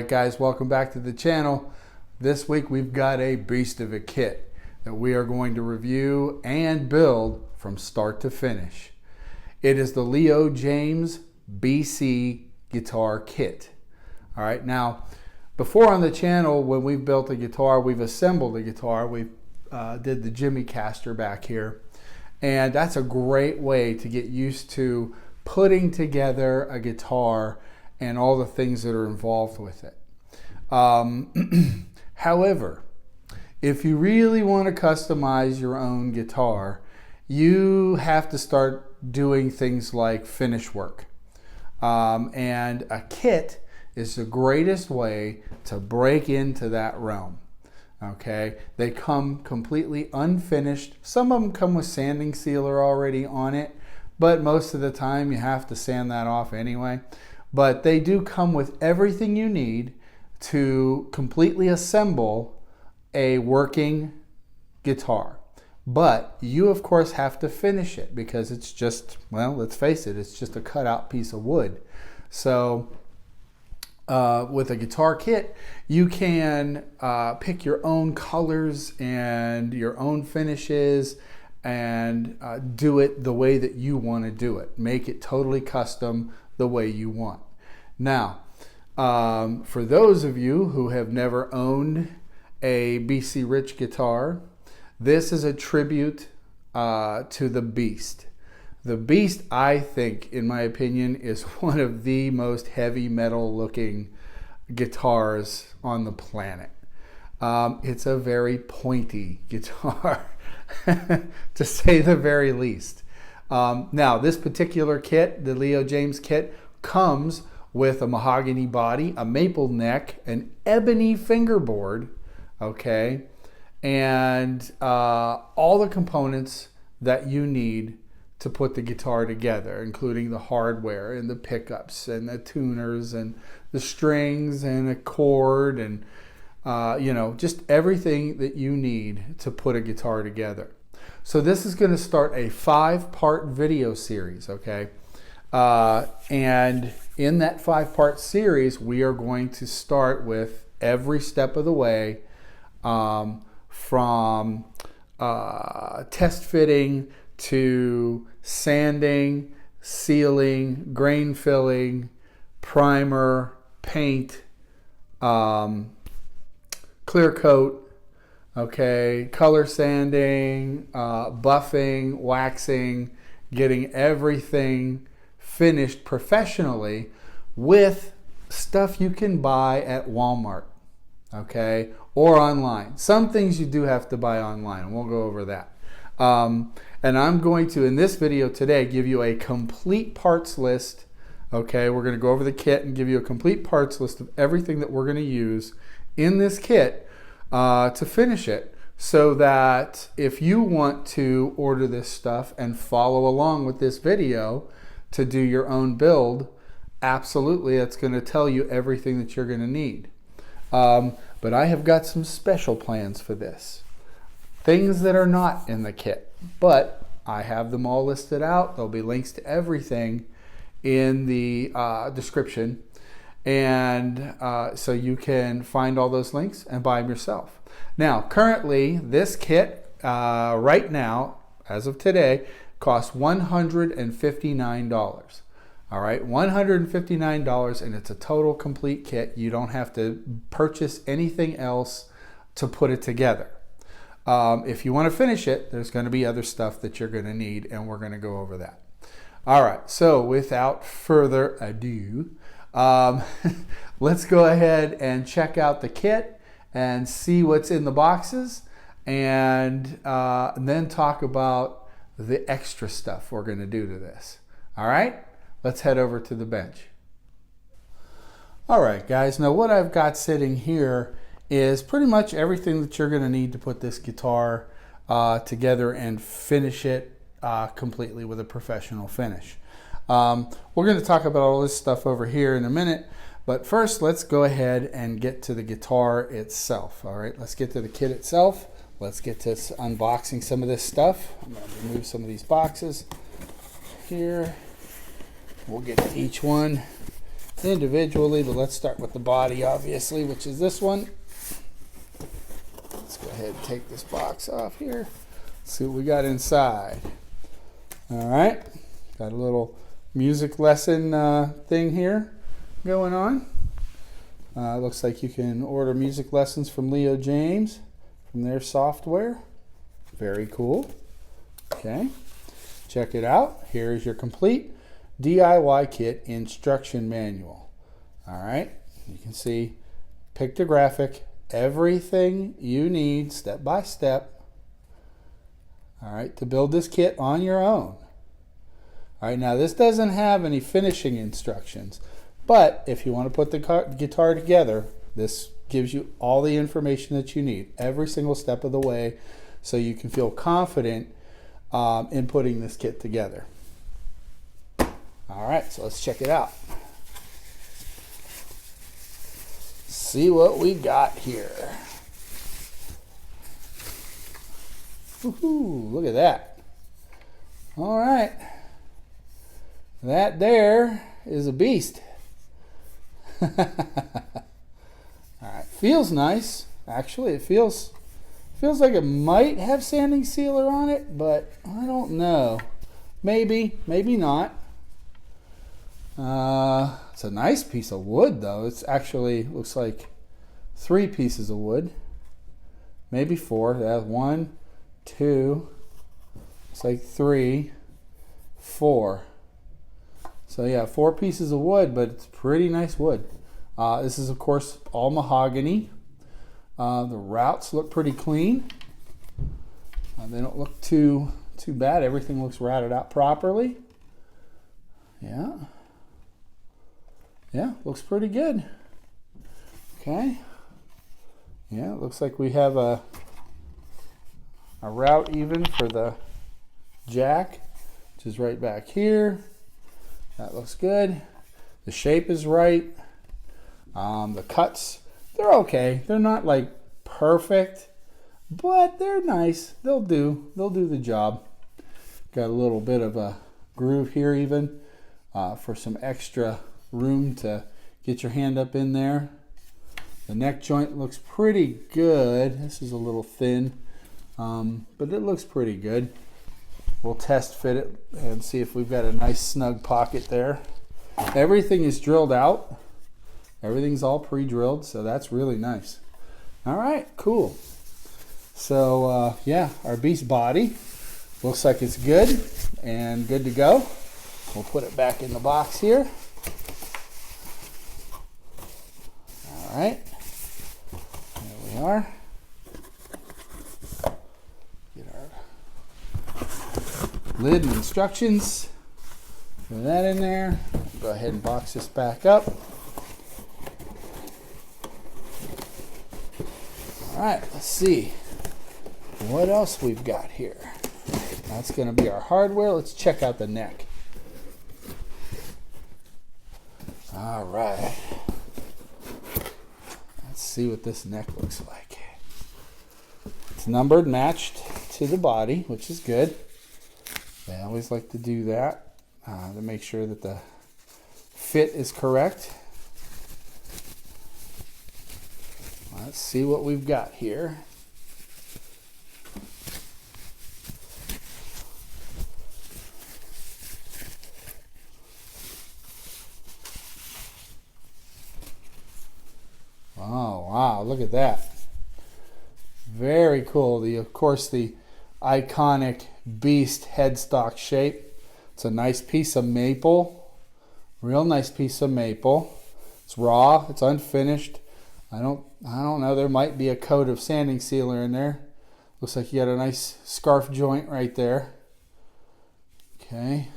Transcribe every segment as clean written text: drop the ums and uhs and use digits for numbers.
Alright guys, welcome back to the channel. This week we've got a beast of a kit that we are going to review and build from start to finish. It is the Leo Jaymz BC guitar kit. Alright, now before on the channel when we've built a guitar, we've assembled a guitar, we did the Jimmy caster back here, and that's a great way to get used to putting together a guitar and all the things that are involved with it. However, if you really want to customize your own guitar, you have to start doing things like finish work. And a kit is the greatest way to break into that realm. Okay, they come completely unfinished. Some of them come with sanding sealer already on it, but most of the time you have to sand that off anyway. But they do come with everything you need to completely assemble a working guitar. But you of course have to finish it because it's just, well, let's face it, it's just a cutout piece of wood. So with a guitar kit, you can pick your own colors and your own finishes and do it the way that you want to do it. Make it totally custom the way you want. Now, for those of you who have never owned a BC Rich guitar, this is a tribute to the Beast. The Beast, I think, in my opinion, is one of the most heavy metal looking guitars on the planet. It's a very pointy guitar, to say the very least. Now, this particular kit, the Leo Jaymz kit, comes with a mahogany body, a maple neck, an ebony fingerboard, okay, and all the components that you need to put the guitar together, including the hardware and the pickups and the tuners and the strings and a cord and you know, just everything that you need to put a guitar together. So this is going to start a 5-part video series, okay? And in that 5-part series, we are going to start with every step of the way, from test fitting to sanding, sealing, grain filling, primer, paint, clear coat, okay, color sanding, buffing, waxing, getting everything finished professionally with stuff you can buy at Walmart, okay, or online. Some things you do have to buy online, and we'll go over that. And I'm going to, in this video today, give you a complete parts list, okay? We're going to go over the kit and give you a complete parts list of everything that we're going to use in this kit to finish it, so that if you want to order this stuff and follow along with this video to do your own build, absolutely, it's going to tell you everything that you're going to need. But I have got some special plans for this. Things that are not in the kit, but I have them all listed out. There'll be links to everything in the description. And so you can find all those links and buy them yourself. Now, currently, this kit, right now, as of today, costs $159. All right, $159, and it's a total complete kit. You don't have to purchase anything else to put it together. If you want to finish it, there's going to be other stuff that you're going to need, and we're going to go over that. All right, so without further ado, let's go ahead and check out the kit and see what's in the boxes, and then talk about the extra stuff we're going to do to this. All right, let's head over to the bench. All right, guys, now what I've got sitting here is pretty much everything that you're going to need to put this guitar together and finish it completely with a professional finish. We're going to talk about all this stuff over here in a minute, but first let's go ahead and get to the guitar itself. All right, let's get to the kit itself. Let's get to unboxing some of this stuff. I'm going to remove some of these boxes here. We'll get to each one individually, but let's start with the body, obviously, which is this one. Let's go ahead and take this box off here. Let's see what we got inside. All right, got a little music lesson thing here going on. Looks like you can order music lessons from Leo Jaymz from their software. Very cool. Okay, check it out. Here is your complete DIY kit instruction manual. All right, you can see pictographic, everything you need step by step. All right, to build this kit on your own. All right, now this doesn't have any finishing instructions, but if you want to put the guitar together, this gives you all the information that you need every single step of the way, so you can feel confident in putting this kit together. All right, so let's check it out. See what we got here. Woohoo, look at that. All right. That there is a beast. All right, feels nice. Actually, it feels like it might have sanding sealer on it, but I don't know. Maybe, maybe not. It's a nice piece of wood, though. It's actually looks like 3 pieces of wood, maybe 4. That's 1, 2. It's like 3, 4. So yeah, 4 pieces of wood, but it's pretty nice wood. This is, of course, all mahogany. The routs look pretty clean. They don't look too bad. Everything looks routed out properly. Yeah. Yeah, looks pretty good. Okay. Yeah, it looks like we have a route even for the jack, which is right back here. That looks good. The shape is right. The cuts, they're okay. They're not like perfect, but they're nice. They'll do the job. Got a little bit of a groove here even for some extra room to get your hand up in there. The neck joint looks pretty good. This is a little thin, but it looks pretty good. We'll test fit it and see if we've got a nice snug pocket there. Everything is drilled out. Everything's all pre-drilled, so that's really nice. All right, cool. So yeah, our beast body looks like it's good and good to go. We'll put it back in the box here. All right, there we are. Get our lid and instructions. Throw that in there. Go ahead and box this back up. All right, let's see what else we've got here. That's going to be our hardware. Let's check out the neck. All right. Let's see what this neck looks like. It's numbered, matched to the body, which is good. I always like to do that to make sure that the fit is correct. Let's see what we've got here. Oh, wow, look at that. Very cool. Of course, the iconic beast headstock shape. It's a nice piece of maple. Real nice piece of maple. It's raw, it's unfinished. I don't know, there might be a coat of sanding sealer in there. Looks like you got a nice scarf joint right there. Okay.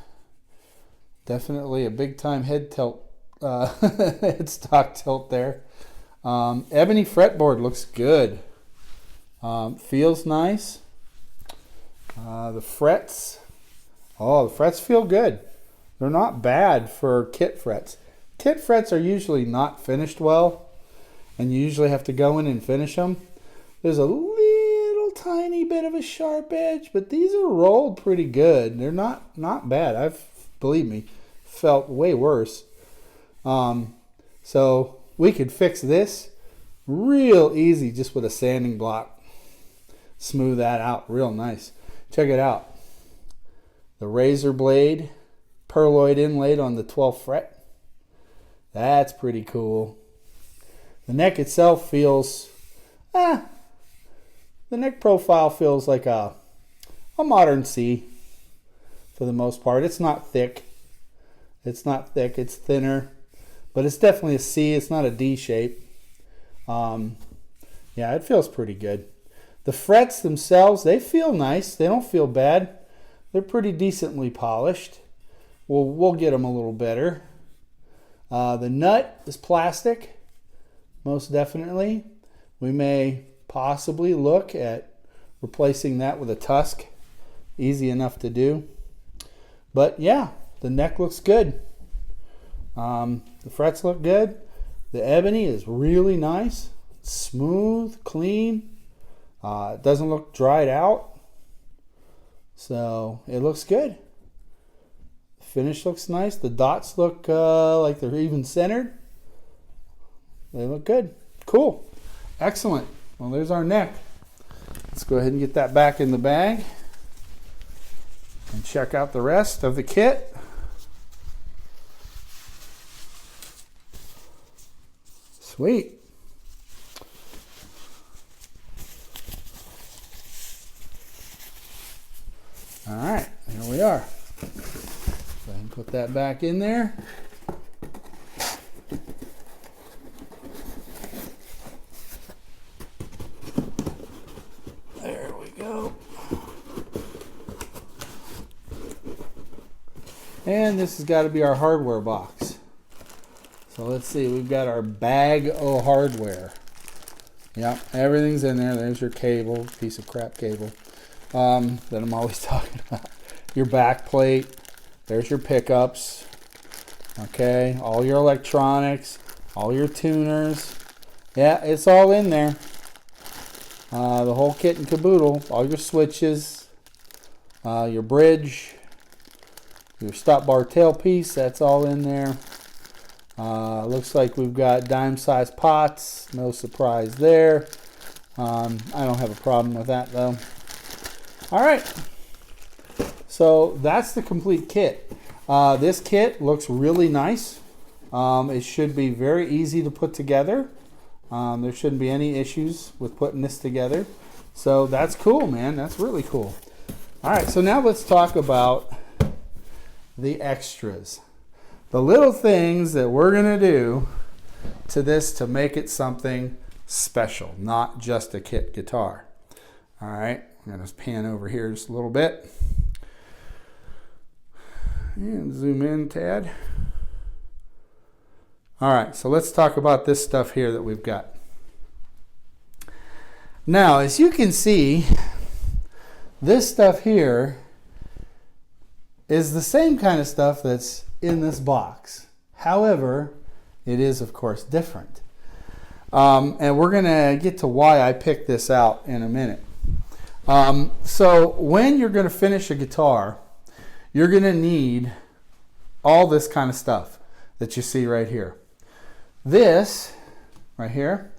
Definitely a big time head tilt, headstock tilt there. Ebony fretboard looks good. Feels nice. The frets, the frets feel good. They're not bad for kit frets. Kit frets are usually not finished well, and you usually have to go in and finish them. There's a little tiny bit of a sharp edge, but these are rolled pretty good. They're not bad. Believe me, felt way worse. So we could fix this real easy just with a sanding block. Smooth that out real nice. Check it out. The razor blade pearloid inlaid on the 12th fret. That's pretty cool. The neck itself feels, the neck profile feels like a modern C for the most part. It's not thick. It's thinner, but it's definitely a C. It's not a D shape. Yeah, it feels pretty good. The frets themselves, they feel nice. They don't feel bad. They're pretty decently polished. We'll get them a little better. The nut is plastic, most definitely. We may possibly look at replacing that with a tusk. Easy enough to do. But yeah, the neck looks good. The frets look good. The ebony is really nice. Smooth, clean. It doesn't look dried out. So it looks good. The finish looks nice. The dots look like they're even centered. They look good. Cool. Excellent. Well, there's our neck. Let's go ahead and get that back in the bag and check out the rest of the kit. Sweet. All right, here we are. Go ahead and put that back in there. There we go. And this has got to be our hardware box. So let's see, we've got our bag of hardware. Yep, everything's in there. There's your cable, piece of crap cable. That I'm always talking about. Your back plate. There's your pickups. Okay, all your electronics, all your tuners. Yeah, it's all in there. The whole kit and caboodle. All your switches, your bridge, your stop bar tailpiece. That's all in there. Looks like we've got dime-sized pots. No surprise there. I don't have a problem with that though. All right, so that's the complete kit. This kit looks really nice. It should be very easy to put together. There shouldn't be any issues with putting this together. So that's cool, man. That's really cool. All right, so now let's talk about the extras. The little things that we're gonna do to this to make it something special, not just a kit guitar. All right. I'm going to pan over here just a little bit and zoom in a tad. All right, so let's talk about this stuff here that we've got. Now, as you can see, this stuff here is the same kind of stuff that's in this box. However, it is, of course, different. And we're going to get to why I picked this out in a minute. So when you're going to finish a guitar, you're going to need all this kind of stuff that you see right here. This right here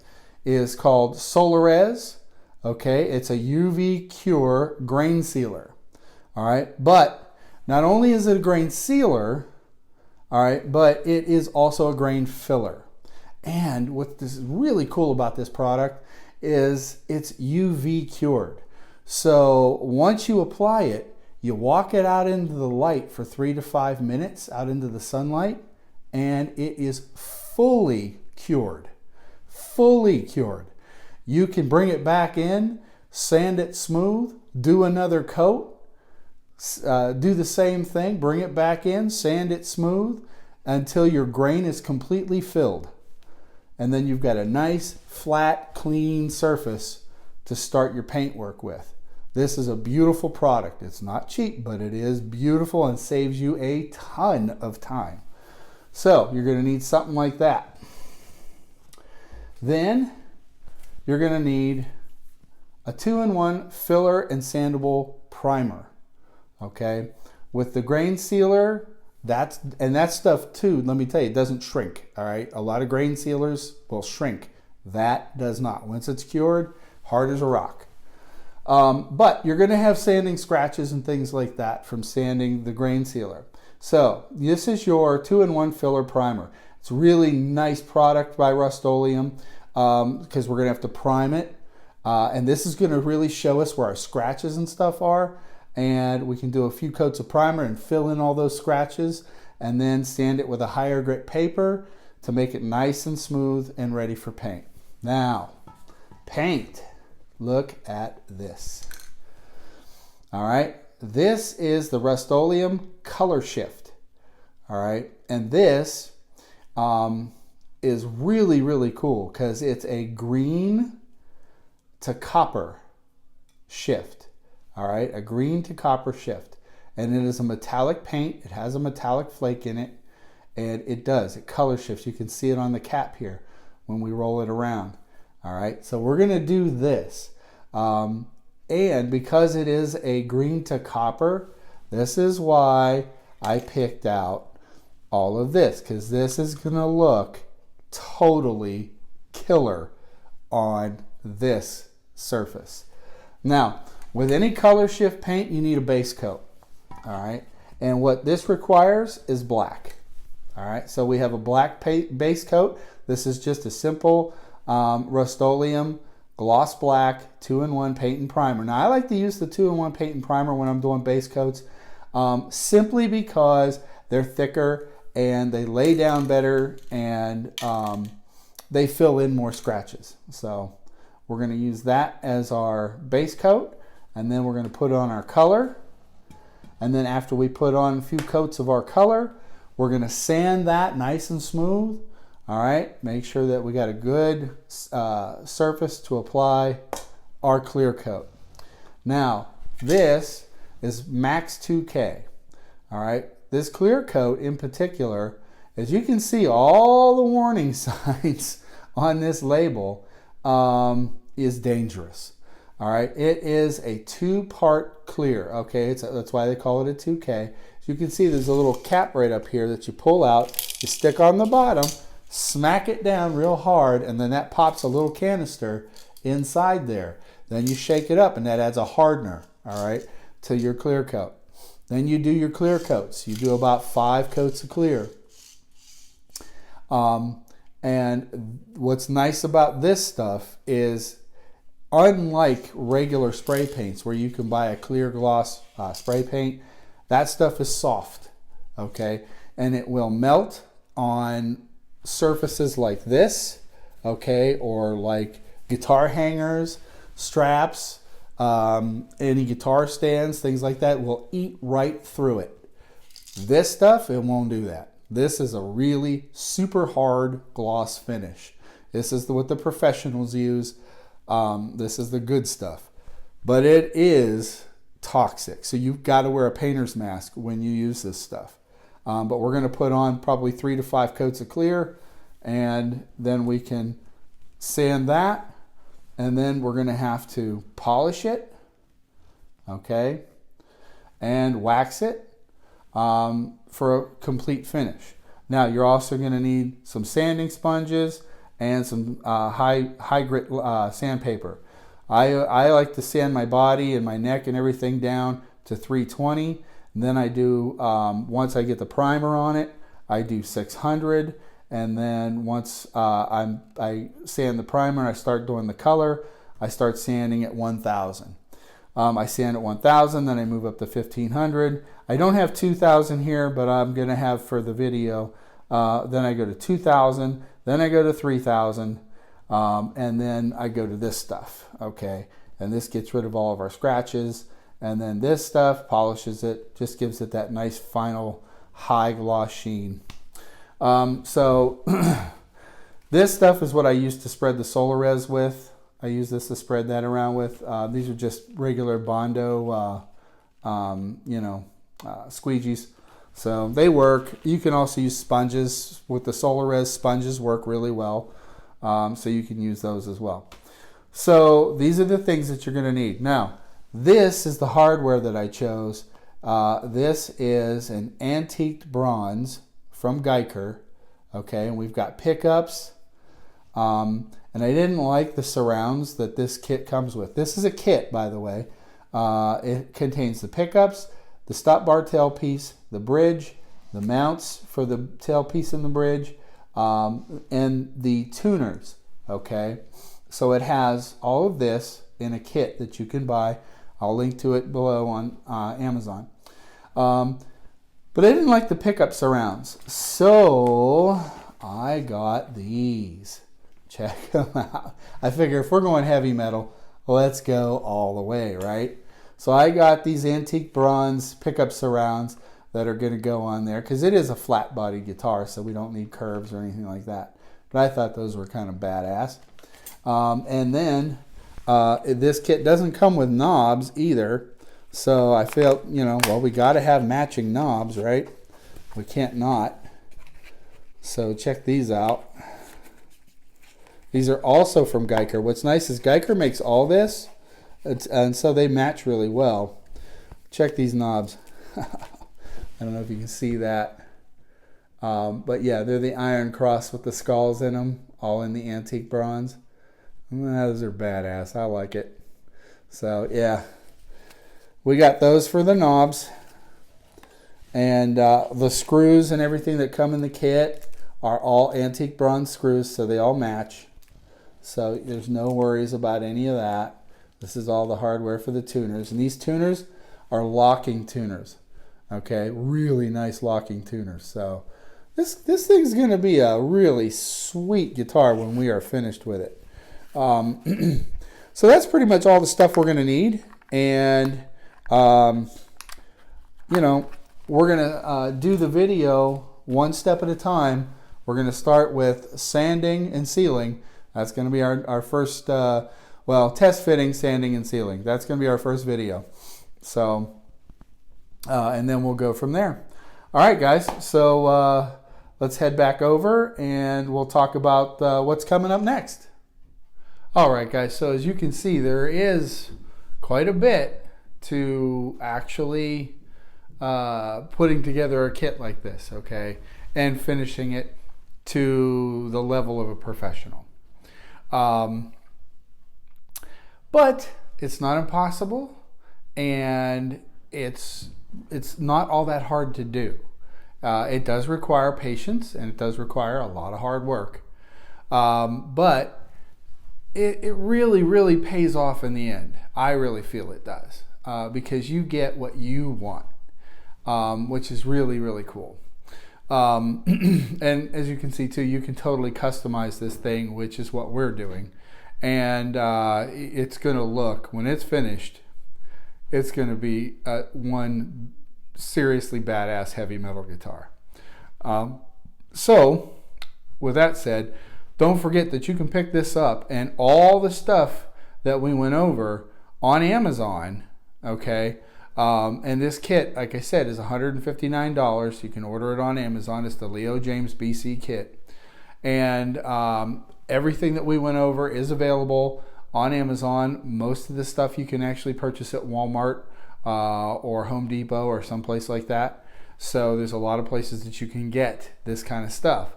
is called Solarez. Okay, it's a UV Cure grain sealer. All right, but not only is it a grain sealer, all right, but it is also a grain filler. And what is really cool about this product is it's UV cured. So once you apply it, you walk it out into the light for 3 to 5 minutes out into the sunlight, and it is fully cured. Fully cured. You can bring it back in, sand it smooth, do another coat, do the same thing, bring it back in, sand it smooth until your grain is completely filled. And then you've got a nice, flat, clean surface to start your paint work with. This is a beautiful product. It's not cheap, but it is beautiful and saves you a ton of time. So you're going to need something like that. Then you're going to need a 2-in-1 filler and sandable primer. Okay, with the grain sealer, And that stuff too, let me tell you, it doesn't shrink. All right, a lot of grain sealers will shrink. That does not. Once it's cured, hard as a rock. But you're going to have sanding scratches and things like that from sanding the grain sealer. So this is your 2-in-1 filler primer. It's a really nice product by Rust-Oleum because we're going to have to prime it. And this is going to really show us where our scratches and stuff are. And we can do a few coats of primer and fill in all those scratches and then sand it with a higher grit paper to make it nice and smooth and ready for paint. Now, paint. Look at this. All right, this is the Rust-Oleum Color Shift. All right, and this is really, really cool because it's a green to copper shift. All right, a green to copper shift. And it is a metallic paint. It has a metallic flake in it. And it color shifts. You can see it on the cap here when we roll it around. All right, so we're going to do this. And because it is a green to copper, this is why I picked out all of this, because this is going to look totally killer on this surface. Now, with any color shift paint, you need a base coat. All right, and what this requires is black. All right, so we have a black base coat. This is just a simple Rust-Oleum gloss black 2-in-1 paint and primer. Now I like to use the 2-in-1 paint and primer when I'm doing base coats simply because they're thicker and they lay down better and they fill in more scratches. So we're going to use that as our base coat, and then we're going to put on our color. And then after we put on a few coats of our color, we're going to sand that nice and smooth. All right, make sure that we got a good surface to apply our clear coat. Now, this is Maxx 2K. All right, this clear coat in particular, as you can see, all the warning signs on this label is dangerous. All right, it is a 2-part clear. Okay, that's why they call it a 2K. As you can see, there's a little cap right up here that you pull out, you stick on the bottom, smack it down real hard, and then that pops a little canister inside there. Then you shake it up, and that adds a hardener, all right, to your clear coat. Then you do your clear coats. You do about 5 coats of clear. And what's nice about this stuff is, unlike regular spray paints where you can buy a clear gloss spray paint, that stuff is soft, okay? And it will melt on surfaces like this, okay? Or like guitar hangers, straps, any guitar stands, things like that will eat right through it. This stuff, it won't do that. This is a really super hard gloss finish. This is what the professionals use. This is the good stuff, but it is toxic. So you've got to wear a painter's mask when you use this stuff. But we're going to put on probably 3 to 5 coats of clear, and then we can sand that, and then we're going to have to polish it, okay, and wax it for a complete finish. Now you're also going to need some sanding sponges and some high grit sandpaper. I like to sand my body and my neck and everything down to 320. And then I do, once I get the primer on it, I do 600. And then once I sand the primer and I start doing the color, I start sanding at 1000. I sand at 1000, then I move up to 1500. I don't have 2000 here, but I'm gonna have for the video. Then I go to 2000, then I go to 3000, and then I go to this stuff, okay? And this gets rid of all of our scratches, and then this stuff polishes it, just gives it that nice final high gloss sheen. So this stuff is what I used to spread the Solarez with. I use this to spread that around with. These are just regular Bondo, squeegees. So they work. You can also use sponges. With the Solarez, sponges work really well. So you can use those as well. So these are the things that you're going to need. Now, this is the hardware that I chose This is an antiqued bronze from Guyker. Okay, and we've got pickups. And I didn't like the surrounds that this kit comes with. This is a kit, by the way. It contains the pickups, the stop bar tailpiece, the bridge, the mounts for the tailpiece and the bridge, and the tuners. Okay, so it has all of this in a kit that you can buy. I'll link to it below on Amazon. But I didn't like the pickup surrounds, so I got these. Check them out. I figure if we're going heavy metal, let's go all the way, right? So I got these antique bronze pickup surrounds that are going to go on there because it is a flat body guitar, so we don't need curves or anything like that. But I thought those were kind of badass. And then this kit doesn't come with knobs either. So I felt, well, we got to have matching knobs, right? We can't not. So check these out. These are also from Guyker. What's nice is Guyker makes all this, and so they match really well. Check these knobs. I don't know if you can see that. But yeah, they're the iron cross with the skulls in them, all in the antique bronze. Those are badass. I like it. So yeah, we got those for the knobs. And the screws and everything that come in the kit are all antique bronze screws, so they all match. So there's no worries about any of that. This is all the hardware for the tuners. And these tuners are locking tuners. Okay, really nice locking tuners. So this thing's going to be a really sweet guitar when we are finished with it. So that's pretty much all the stuff we're going to need. And, we're going to do the video one step at a time. We're going to start with sanding and sealing. That's going to be our first, test fitting, sanding, and sealing. That's going to be our first video. So, and then we'll go from there. All right, guys. So let's head back over and we'll talk about what's coming up next. All right, guys. So as you can see, there is quite a bit to actually putting together a kit like this, okay, and finishing it to the level of a professional. But it's not impossible, and it's not all that hard to do. It does require patience, and it does require a lot of hard work. But it really, really pays off in the end. I really feel it does, because you get what you want, which is really, really cool. And as you can see too, you can totally customize this thing, which is what we're doing. And it's going to look, when it's finished, it's going to be one seriously badass heavy metal guitar. So with that said, don't forget that you can pick this up and all the stuff that we went over on Amazon, okay? And this kit, like I said, is $159. You can order it on Amazon. It's the Leo Jaymz BC Kit. And everything that we went over is available on Amazon. Most of the stuff you can actually purchase at Walmart or Home Depot or someplace like that. So there's a lot of places that you can get this kind of stuff.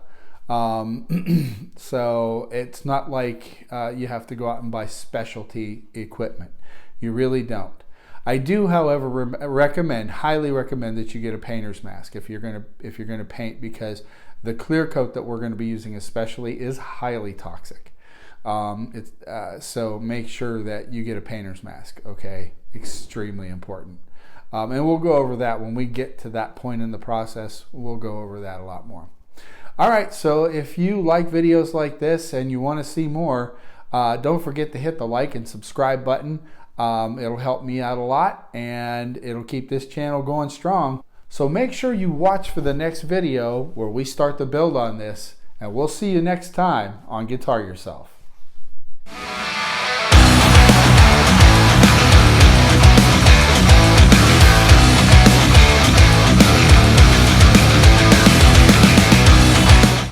So it's not like you have to go out and buy specialty equipment. You really don't. I do, however, highly recommend that you get a painter's mask if you're gonna paint, because the clear coat that we're going to be using especially is highly toxic. So make sure that you get a painter's mask. Okay, extremely important. And we'll go over that when we get to that point in the process. We'll go over that a lot more. All right, so if you like videos like this and you want to see more, don't forget to hit the like and subscribe button. It'll help me out a lot, and it'll keep this channel going strong. So make sure you watch for the next video where we start the build on this, and we'll see you next time on Guitar Yourself.